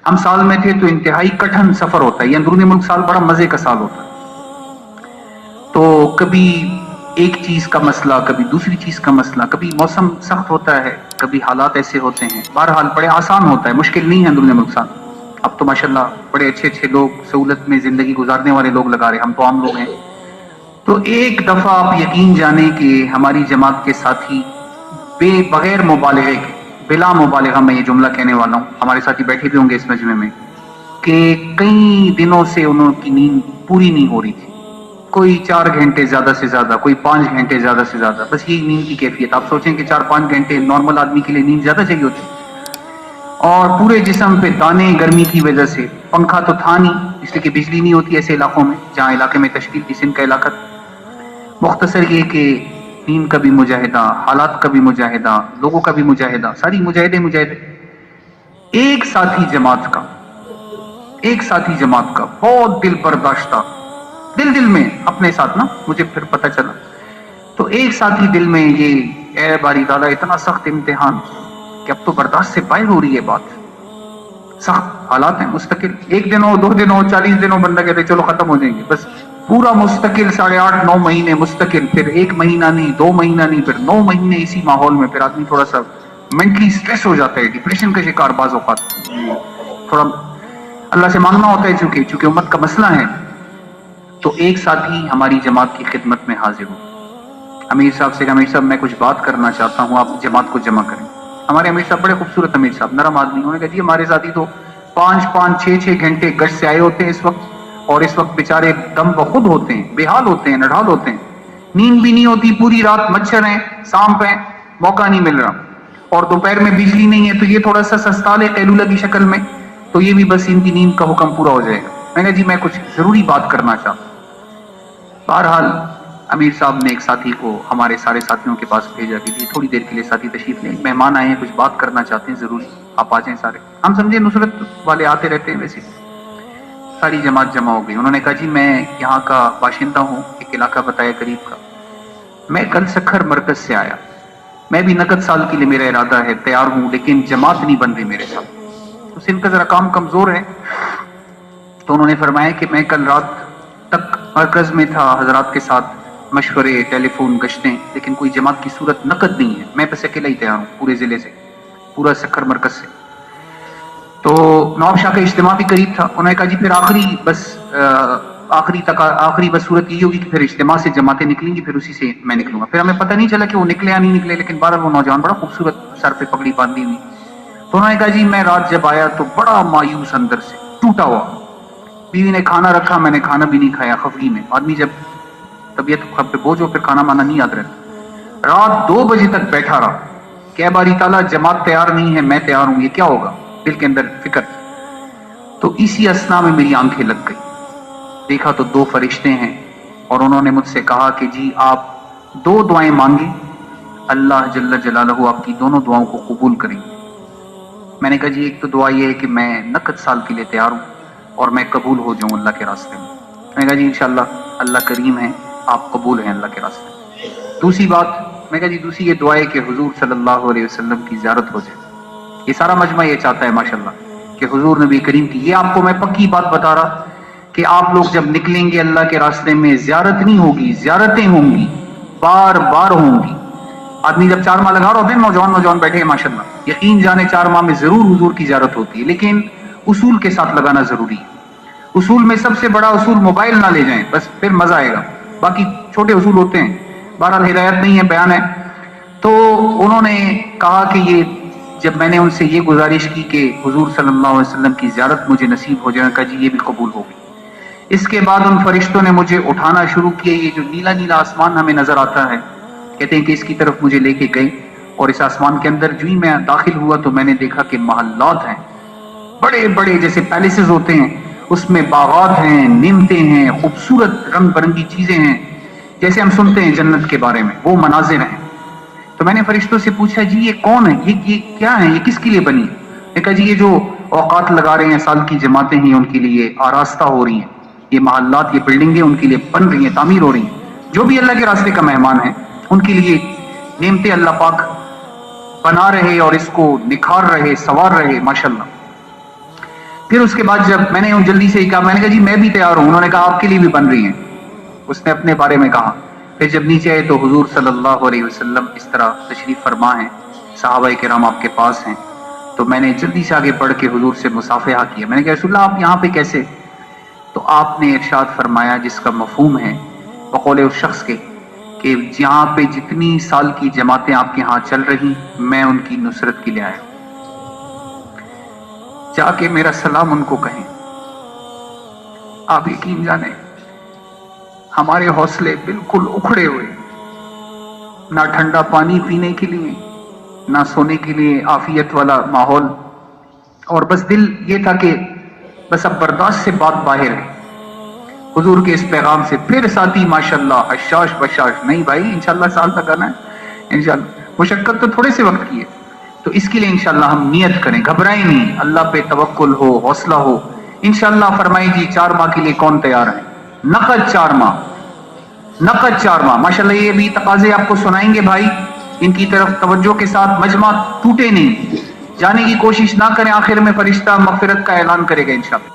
ہم سال میں تھے تو انتہائی کٹھن سفر ہوتا ہے، یہ اندرون ملک سال بڑا مزے کا سال ہوتا ہے، تو کبھی ایک چیز کا مسئلہ، کبھی دوسری چیز کا مسئلہ، کبھی موسم سخت ہوتا ہے، کبھی حالات ایسے ہوتے ہیں، بہرحال بڑے آسان ہوتا ہے، مشکل نہیں ہے اندرون ملک سال۔ اب تو ماشاءاللہ بڑے اچھے اچھے لوگ، سہولت میں زندگی گزارنے والے لوگ لگا رہے، ہم تو عام لوگ ہیں۔ تو ایک دفعہ آپ یقین جانیں کہ ہماری جماعت کے ساتھی بغیر مبالغے کے، بلا مبالغہ میں یہ جملہ کہنے والا ہوں، ہمارے ساتھی بیٹھے بھی ہوں گے اس مجمع میں، کہ کئی دنوں سے انہوں کی نیند پوری نہیں ہو رہی تھی، کوئی 4 گھنٹے زیادہ سے زیادہ، کوئی 5 گھنٹے زیادہ سے زیادہ، بس یہی نیند کی کیفیت۔ آپ سوچیں کہ 4-5 گھنٹے نارمل آدمی کے لیے نیند زیادہ چاہیے ہوتی، اور پورے جسم پہ دانے گرمی کی وجہ سے، پنکھا تو تھا نہیں اس لیے کہ بجلی نہیں ہوتی ایسے علاقوں میں جہاں علاقے میں تشکیل تھی، سندھ کا علاقہ۔ مختصر یہ کہ نیند کا بھی مجاہدہ، حالات کا بھی مجاہدہ، لوگوں کا بھی مجاہدہ، ساری مجاہدے۔ ایک ساتھی جماعت کا بہت دل برداشتہ، دل میں اپنے ساتھ نا، مجھے پھر پتہ چلا تو ایک ساتھی دل میں یہ، اے باری تعالیٰ اتنا سخت امتحان کہ اب تو برداشت سے باہر ہو رہی ہے بات، سخت حالات ہیں مستقل، 1 دن ہو 2 دن ہو 40 دن ہو، بندہ کہتے چلو ختم ہو جائیں گے، بس پورا مستقل 8.5-9 مہینے مستقل، پھر 1 مہینہ نہیں، 2 مہینہ نہیں، پھر 9 مہینے اسی ماحول میں، پھر آدمی تھوڑا سا مینٹلی سٹریس ہو جاتا ہے، ڈپریشن کا شکار بعض اوقات، تھوڑا اللہ سے مانگنا ہوتا ہے چونکہ امت کا مسئلہ ہے۔ تو ایک ساتھی ہماری جماعت کی خدمت میں حاضر ہو، امیر صاحب سے کہ امیر صاحب میں کچھ بات کرنا چاہتا ہوں، آپ جماعت کو جمع کریں۔ ہمارے امیر صاحب بڑے خوبصورت امیر صاحب، نرم آدمی، انہوں نے کہا جی ہمارے ساتھی تو 5-5 6-6 گھنٹے گشت سے آئے ہوتے ہیں اس وقت، اور اس وقت بیچارے دم بخود ہوتے ہیں، بے حال ہوتے ہیں، نڈھال ہوتے ہیں، نیند بھی نہیں ہوتی، پوری رات مچھر ہیں، سانپ ہیں، موقع نہیں مل رہا، اور دوپہر میں بجلی نہیں ہے تو یہ تھوڑا سا سستال ہے قیلولہ کی شکل میں، تو یہ بھی بس ان کی نیند کا حکم پورا ہو جائے گا۔ میں نے جی میں کچھ ضروری بات کرنا چاہتا ہوں۔ بہرحال امیر صاحب نے ایک ساتھی کو ہمارے سارے ساتھیوں کے پاس بھیجا کہ جی تھوڑی دیر کے لیے ساتھی تشریف لیں، مہمان آئے ہیں، کچھ بات کرنا چاہتے ہیں ضروری، آپ آ جائیں سارے۔ ہم سمجھے نصرت والے آتے رہتے ہیں ویسے، ساری جماعت جمع ہو گئی۔ انہوں نے کہا جی میں یہاں کا باشندہ ہوں، ایک علاقہ بتایا قریب کا، میں کل سکھر مرکز سے آیا، میں بھی نقد سال کے لیے میرا ارادہ ہے، تیار ہوں، لیکن جماعت نہیں بن رہی میرے ساتھ، تو سندھ کا ذرا کام کمزور ہے۔ تو انہوں نے فرمایا کہ میں کل رات تک مرکز میں تھا، حضرات کے ساتھ مشورے، ٹیلی فون، گشتیں، لیکن کوئی جماعت کی صورت نقد نہیں ہے، میں بس اکیلا ہی تیار ہوں پورے ضلع سے، پورا سکھر مرکز سے۔ تو نواب شاہ کا اجتماع بھی قریب تھا، انہوں نے کہا جی پھر آخری بس صورت یہ ہوگی کہ پھر اجتماع سے جماعتیں نکلیں گی، پھر اسی سے میں نکلوں گا۔ پھر ہمیں پتہ نہیں چلا کہ وہ نکلے یا نہیں نکلے، لیکن بہرحال وہ نوجوان بڑا خوبصورت، سر پہ پگڑی باندھی ہوئی، تو انہوں نے کہا جی میں رات جب آیا تو بڑا مایوس اندر سے، ٹوٹا ہوا، بیوی نے کھانا رکھا، میں نے کھانا بھی نہیں کھایا، خفگی میں، آدمی جب طبیعت خب پہ بوجھ ہو پھر کھانا مانا نہیں یاد رہتا۔ رات 2 بجے تک بیٹھا رہا کہ باری تعالیٰ جماعت تیار نہیں ہے، میں تیار ہوں، یہ کیا ہوگا، دل کے اندر فکر۔ تو اسی اسنا میں میری آنکھیں لگ گئی، دیکھا تو 2 فرشتے ہیں، اور انہوں نے مجھ سے کہا کہ جی آپ 2 دعائیں مانگیں، اللہ جل جلالہ آپ کی دونوں دعاؤں کو قبول کریں گے۔ میں نے کہا جی ایک تو دعا یہ ہے کہ میں نقد سال کے لیے تیار ہوں اور میں قبول ہو جاؤں اللہ کے راستے میں۔ میں نے کہا جی انشاءاللہ اللہ کریم ہے، آپ قبول ہیں اللہ کے راستے میں۔ دوسری بات، میں کہا جی دوسری یہ دعا ہے کہ حضور صلی اللہ علیہ وسلم کی زیارت ہو جائے، یہ سارا مجمع یہ چاہتا ہے ماشاءاللہ کہ حضور نبی کریم کی، یہ آپ کو میں پکی بات بتا رہا کہ آپ لوگ جب نکلیں گے اللہ کے راستے میں، زیارت نہیں ہوگی، زیارتیں ہوں گی، بار بار ہوں گی۔ آدمی جب 4 ماہ لگا رہا ہوتے ہیں، نوجوان بیٹھے ہیں ماشاءاللہ، یقین جانے 4 ماہ میں ضرور حضور کی زیارت ہوتی ہے، لیکن اصول کے ساتھ لگانا ضروری ہے۔ اصول میں سب سے بڑا اصول موبائل نہ لے جائیں، بس پھر مزہ آئے گا، باقی چھوٹے اصول ہوتے ہیں، بہرحال ہدایت نہیں ہے، بیان ہے۔ تو انہوں نے کہا کہ یہ جب میں نے ان سے یہ گزارش کی کہ حضور صلی اللہ علیہ وسلم کی زیارت مجھے نصیب ہو جائے، کہا جی یہ بھی قبول ہو گئی۔ اس کے بعد ان فرشتوں نے مجھے اٹھانا شروع کیا، یہ جو نیلا نیلا آسمان ہمیں نظر آتا ہے، کہتے ہیں کہ اس کی طرف مجھے لے کے گئے، اور اس آسمان کے اندر جو ہی میں داخل ہوا تو میں نے دیکھا کہ محلات ہیں، بڑے بڑے جیسے پیلیسز ہوتے ہیں، اس میں باغات ہیں، نعمتیں ہیں، خوبصورت رنگ برنگی چیزیں ہیں، جیسے ہم سنتے ہیں جنت کے بارے میں، وہ مناظر ہیں۔ تو میں نے فرشتوں سے پوچھا جی یہ کون ہے، یہ کیا ہے، یہ کس کے لیے بنی ہے؟ نے کہا جی یہ جو اوقات لگا رہے ہیں، سال کی جماعتیں ہیں، ان کے لیے آراستہ ہو رہی ہیں، یہ محلات، یہ بلڈنگیں ان کے لیے بن رہی ہیں، تعمیر ہو رہی ہیں، جو بھی اللہ کے راستے کا مہمان ہے ان کے لیے نعمتیں اللہ پاک بنا رہے اور اس کو نکھار رہے، سنوار رہے ماشاءاللہ۔ پھر اس کے بعد جب میں نے جلدی سے ہی کہا، میں نے کہا جی میں بھی تیار ہوں. انہوں نے کہا آپ کے لیے بھی بن رہی ہیں. اس نے اپنے بارے میں کہا. پھر جب نیچے آئے تو حضور صلی اللہ علیہ وسلم اس طرح تشریف فرما ہیں، صحابہ کرام آپ کے پاس ہیں. تو میں نے جلدی سے آگے بڑھ کے حضور سے مصافحہ کیا. میں نے کہا رسول اللہ آپ یہاں پہ کیسے؟ تو آپ نے ارشاد فرمایا جس کا مفہوم ہے بقول اس شخص کے کہ جہاں پہ جتنی سال کی جماعتیں آپ کے ہاں چل رہی میں ان کی نصرت کے لیے آیا. جا کے میرا سلام ان کو کہیں. آپ یقین جانیں ہمارے حوصلے بالکل اکھڑے ہوئے، نہ ٹھنڈا پانی پینے کے لیے، نہ سونے کے لیے عافیت والا ماحول، اور بس دل یہ تھا کہ بس اب برداشت سے بات باہر ہے حضور کے اس پیغام سے. پھر ساتھی ماشاءاللہ حشاش بشاش، نہیں بھائی انشاءاللہ سال تک آنا ہے انشاءاللہ. مشقت تو تھوڑے سے وقت کی ہے، تو اس کے لیے انشاءاللہ ہم نیت کریں، گھبرائیں نہیں، اللہ پہ توکل ہو، حوصلہ ہو. انشاءاللہ فرمائی جی 4 ماہ کے لیے کون تیار ہے؟ نقد 4 ماہ، نقد 4 ماہ. ماشاءاللہ یہ بھی تقاضے آپ کو سنائیں گے بھائی، ان کی طرف توجہ کے ساتھ. مجمع ٹوٹے نہیں، جانے کی کوشش نہ کریں، آخر میں فرشتہ مغفرت کا اعلان کرے گا انشاءاللہ.